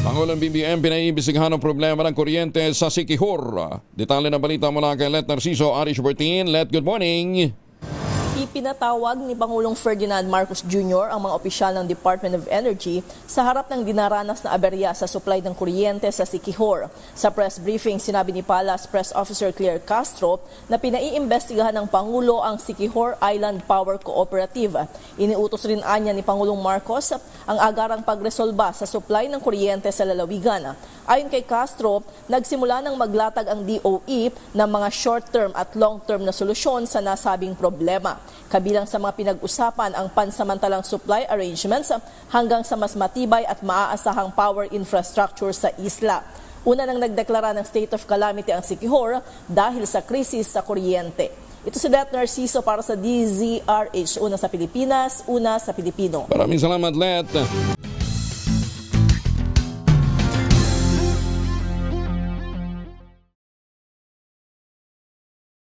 Pangulong BBM pinaiimbestigahan ang problema ng kuryente sa Siquijor. Detalye ng balita mula kay Let Narciso Arish Bertin. Let, good morning. Ipinatawag ni Pangulong Ferdinand Marcos Jr. ang mga opisyal ng Department of Energy sa harap ng dinaranas na aberya sa supply ng kuryente sa Siquijor. Sa press briefing, sinabi ni Palace Press Officer Claire Castro na pinaiimbestigahan ng Pangulo ang Siquijor Island Power Cooperative. Iniutos rin anya ni Pangulong Marcos ang agarang pagresolba sa supply ng kuryente sa lalawigan. Ayon kay Castro, nagsimula ng maglatag ang DOE ng mga short-term at long-term na solusyon sa nasabing problema. Kabilang sa mga pinag-usapan ang pansamantalang supply arrangements hanggang sa mas matibay at maaasahang power infrastructure sa isla. Una nang nagdeklara ng state of calamity ang Siquijor dahil sa krisis sa kuryente. Ito si Let Narciso para sa DZRH. Una sa Pilipinas, una sa Pilipino. Maraming salamat, Let.